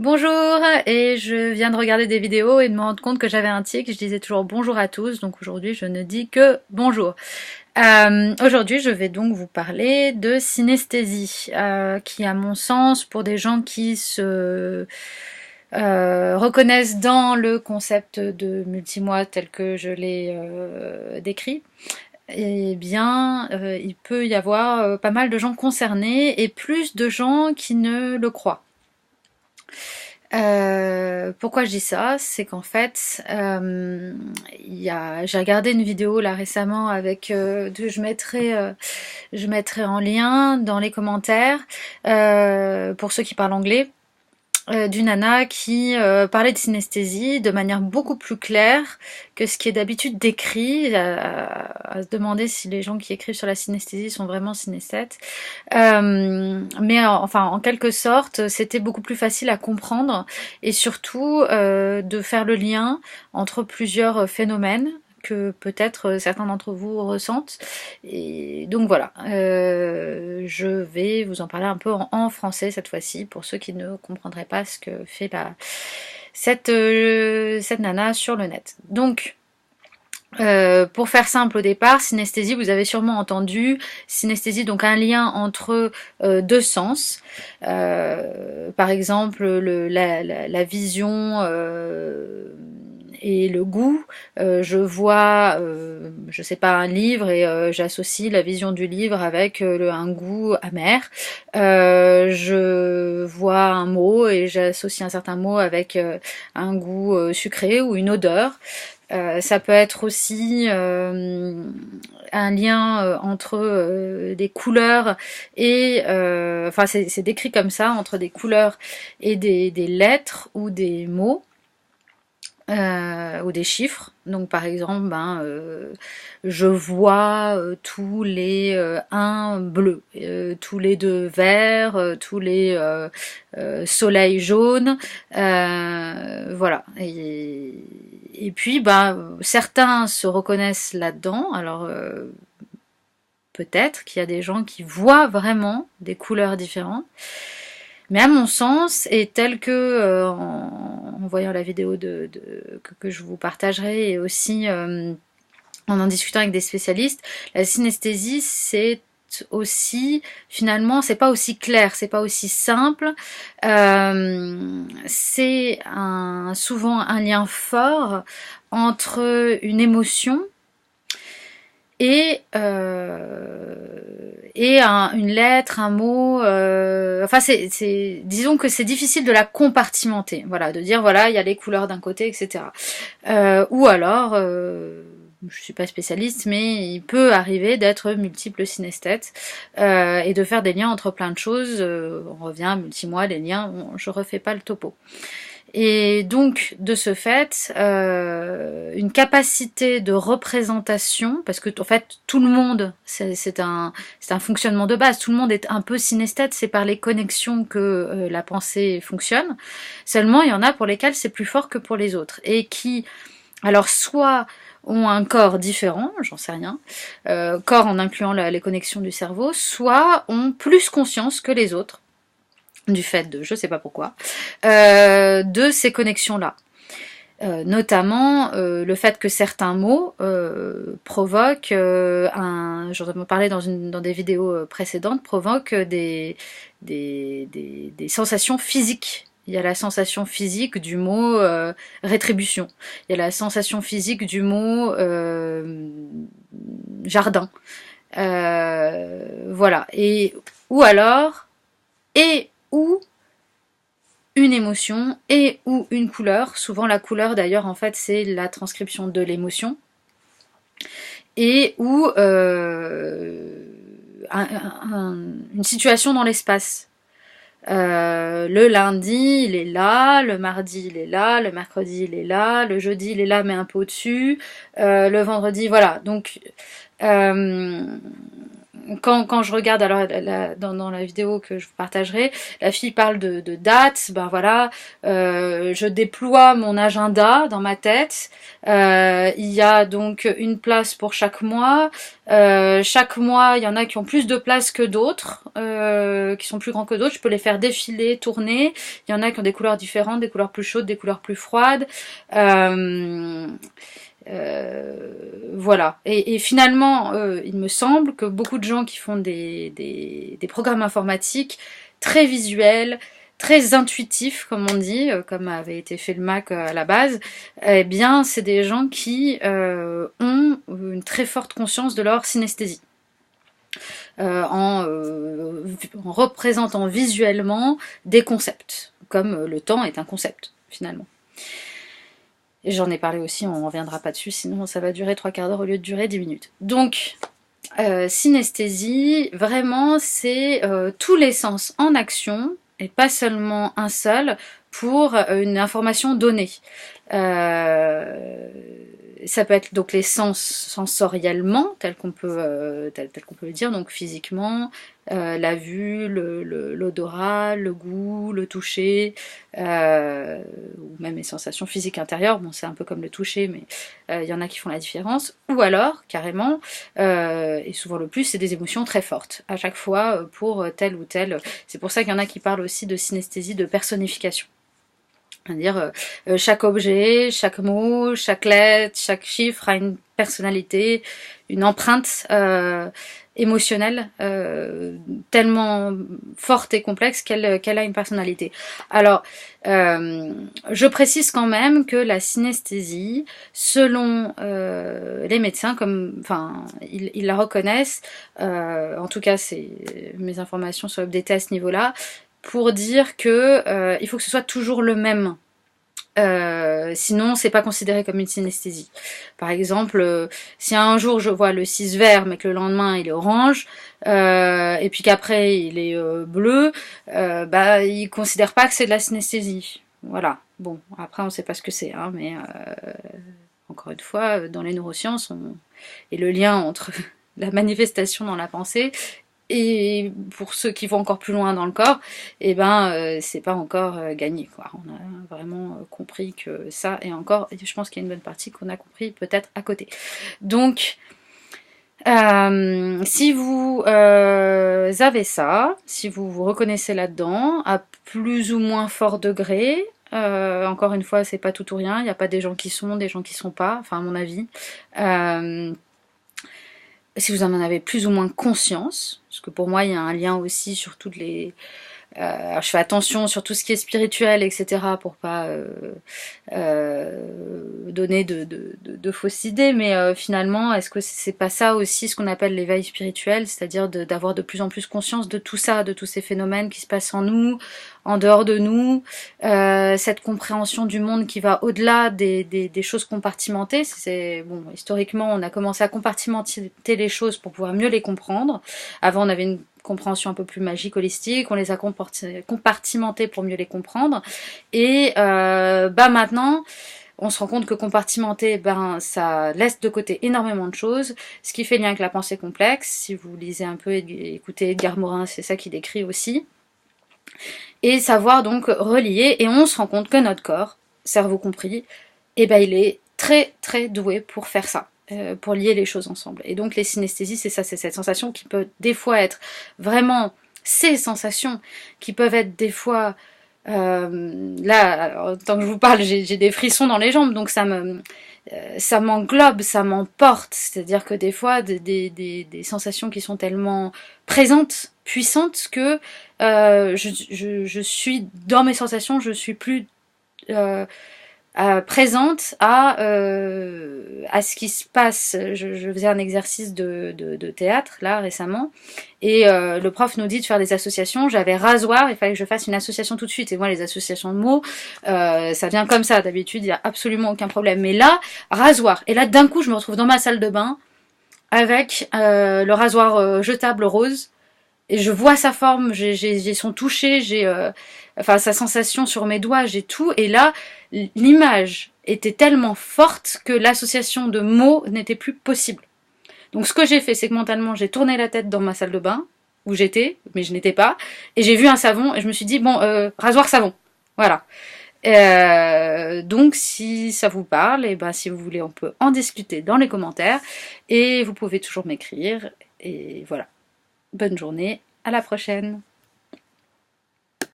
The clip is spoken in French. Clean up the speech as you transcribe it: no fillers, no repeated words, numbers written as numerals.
Bonjour, et je viens de regarder des vidéos et de me rendre compte que j'avais un tic, je disais toujours bonjour à tous, donc aujourd'hui je ne dis que bonjour. Aujourd'hui je vais donc vous parler de synesthésie, qui à mon sens, pour des gens qui se reconnaissent dans le concept de multimoi tel que je l'ai décrit, eh bien il peut y avoir pas mal de gens concernés et plus de gens qui ne le croient. Pourquoi je dis ça? C'est qu'en fait, j'ai regardé une vidéo là récemment avec, je mettrai en lien dans les commentaires pour ceux qui parlent anglais, d'une nana qui parlait de synesthésie de manière beaucoup plus claire que ce qui est d'habitude décrit, à se demander si les gens qui écrivent sur la synesthésie sont vraiment synesthètes. Mais enfin, en quelque sorte, c'était beaucoup plus facile à comprendre et surtout de faire le lien entre plusieurs phénomènes que peut-être certains d'entre vous ressentent. Et donc voilà, je vais vous en parler un peu en français cette fois-ci, pour ceux qui ne comprendraient pas ce que fait cette nana sur le net. Donc, pour faire simple au départ, synesthésie, vous avez sûrement entendu, synesthésie, donc un lien entre deux sens. Par exemple, la vision et le goût. Je vois, je sais pas, un livre et j'associe la vision du livre avec un goût amer. Je vois un mot et j'associe un certain mot avec un goût sucré ou une odeur. Ça peut être aussi un lien entre des couleurs et enfin c'est décrit comme ça, entre des couleurs et des lettres ou des mots. Ou des chiffres. Donc par exemple, je vois tous les 1 bleu, tous les 2 verts, tous les soleils jaunes, voilà. Et puis certains se reconnaissent là-dedans. Alors peut-être qu'il y a des gens qui voient vraiment des couleurs différentes. Mais à mon sens, et tel que en voyant la vidéo que je vous partagerai, et aussi en discutant avec des spécialistes, la synesthésie, c'est aussi, finalement, c'est pas aussi clair, c'est pas aussi simple. C'est souvent un lien fort entre une émotion et une lettre, un mot. Enfin, disons que c'est difficile de la compartimenter. Voilà, de dire voilà, il y a les couleurs d'un côté, etc. Ou alors, je suis pas spécialiste, mais il peut arriver d'être multiple synesthète et de faire des liens entre plein de choses. On revient à multimois, les liens. Je refais pas le topo. Et donc, de ce fait, une capacité de représentation, parce que en fait, tout le monde, c'est un fonctionnement de base, tout le monde est un peu synesthète, c'est par les connexions que la pensée fonctionne. Seulement, il y en a pour lesquels c'est plus fort que pour les autres, et qui, alors soit ont un corps différent, j'en sais rien, corps en incluant les connexions du cerveau, soit ont plus conscience que les autres, du fait de, je sais pas pourquoi, de ces connexions-là. Notamment le fait que certains mots provoquent j'en ai parlé dans des vidéos précédentes, provoquent des sensations physiques. Il y a la sensation physique du mot rétribution. Il y a la sensation physique du mot jardin. Voilà. Ou alors, ou une émotion et ou une couleur. Souvent la couleur d'ailleurs en fait c'est la transcription de l'émotion. Et ou une situation dans l'espace. Le lundi il est là, le mardi il est là, le mercredi il est là, le jeudi il est là mais un peu au-dessus, le vendredi voilà. Donc quand je regarde, alors dans la vidéo que je vous partagerai, la fille parle de dates, ben voilà, je déploie mon agenda dans ma tête, il y a donc une place pour chaque mois il y en a qui ont plus de place que d'autres, qui sont plus grands que d'autres, je peux les faire défiler, tourner, il y en a qui ont des couleurs différentes, des couleurs plus chaudes, des couleurs plus froides, voilà. Et finalement, il me semble que beaucoup de gens qui font des programmes informatiques très visuels, très intuitifs, comme on dit, comme avait été fait le Mac à la base, eh bien, c'est des gens qui ont une très forte conscience de leur synesthésie. En représentant visuellement des concepts, comme le temps est un concept, finalement. Et j'en ai parlé aussi, on ne reviendra pas dessus, sinon ça va durer 3/4 d'heure au lieu de durer 10 minutes. Donc, synesthésie, vraiment, c'est tous les sens en action, et pas seulement un seul, pour une information donnée. Ça peut être donc les sens sensoriellement, tel qu'on peut le dire, donc physiquement, la vue, l'odorat, le goût, le toucher, ou même les sensations physiques intérieures. Bon, c'est un peu comme le toucher, mais il y en a qui font la différence. Ou alors, carrément, et souvent le plus, c'est des émotions très fortes, à chaque fois pour tel ou tel. C'est pour ça qu'il y en a qui parlent aussi de synesthésie de personnification. C'est-à-dire chaque objet, chaque mot, chaque lettre, chaque chiffre a une personnalité, une empreinte émotionnelle tellement forte et complexe qu'elle a une personnalité. Alors, je précise quand même que la synesthésie, selon les médecins, ils la reconnaissent, en tout cas mes informations sont updatées à ce niveau-là, pour dire que il faut que ce soit toujours le même. Sinon, c'est pas considéré comme une synesthésie. Par exemple, si un jour je vois le 6 vert, mais que le lendemain il est orange, et puis qu'après il est bleu, ils considèrent pas que c'est de la synesthésie. Voilà. Bon, après on sait pas ce que c'est, hein, mais encore une fois, dans les neurosciences, et le lien entre la manifestation dans la pensée et pour ceux qui vont encore plus loin dans le corps, c'est pas encore gagné, quoi. On a vraiment compris que ça, et encore, je pense qu'il y a une bonne partie qu'on a compris peut-être à côté. Donc, si vous avez ça, si vous vous reconnaissez là-dedans, à plus ou moins fort degré, encore une fois, c'est pas tout ou rien, il n'y a pas des gens qui sont, des gens qui sont pas, enfin à mon avis. Si vous en avez plus ou moins conscience, parce que pour moi il y a un lien aussi sur toutes les... alors je fais attention sur tout ce qui est spirituel, etc., pour pas donner de fausses idées, mais finalement, est-ce que c'est pas ça aussi ce qu'on appelle l'éveil spirituel, c'est-à-dire d'avoir de plus en plus conscience de tout ça, de tous ces phénomènes qui se passent en nous, en dehors de nous, cette compréhension du monde qui va au-delà des choses compartimentées. Bon, historiquement, on a commencé à compartimenter les choses pour pouvoir mieux les comprendre. Avant, on avait une compréhension un peu plus magique, holistique, on les a compartimentés pour mieux les comprendre. Et maintenant, on se rend compte que compartimenter, ça laisse de côté énormément de choses, ce qui fait lien avec la pensée complexe. Si vous lisez un peu, écoutez Edgar Morin, c'est ça qu'il écrit aussi. Et savoir donc relier, et on se rend compte que notre corps, cerveau compris, il est très très doué pour faire ça, pour lier les choses ensemble. Et donc les synesthésies, c'est ça, c'est cette sensation qui peut des fois être vraiment ces sensations qui peuvent être des fois là, alors, tant que je vous parle, j'ai des frissons dans les jambes, donc ça m'englobe, ça m'emporte. C'est-à-dire que des fois, des sensations qui sont tellement présentes, puissantes, que je suis dans mes sensations, je suis plus présente à ce qui se passe. Je faisais un exercice de théâtre là récemment, et le prof nous dit de faire des associations. J'avais rasoir, il fallait que je fasse une association tout de suite, et moi les associations de mots, ça vient comme ça d'habitude, il y a absolument aucun problème, mais là, rasoir, et là d'un coup je me retrouve dans ma salle de bain avec le rasoir jetable rose, et je vois sa forme, j'ai son toucher, j'ai sa sensation sur mes doigts, j'ai tout, et là l'image était tellement forte que l'association de mots n'était plus possible. Donc ce que j'ai fait, c'est que mentalement, j'ai tourné la tête dans ma salle de bain, où j'étais, mais je n'étais pas, et j'ai vu un savon, et je me suis dit, bon, rasoir savon. Voilà. Donc si ça vous parle, et ben si vous voulez, on peut en discuter dans les commentaires, et vous pouvez toujours m'écrire, et voilà. Bonne journée, à la prochaine.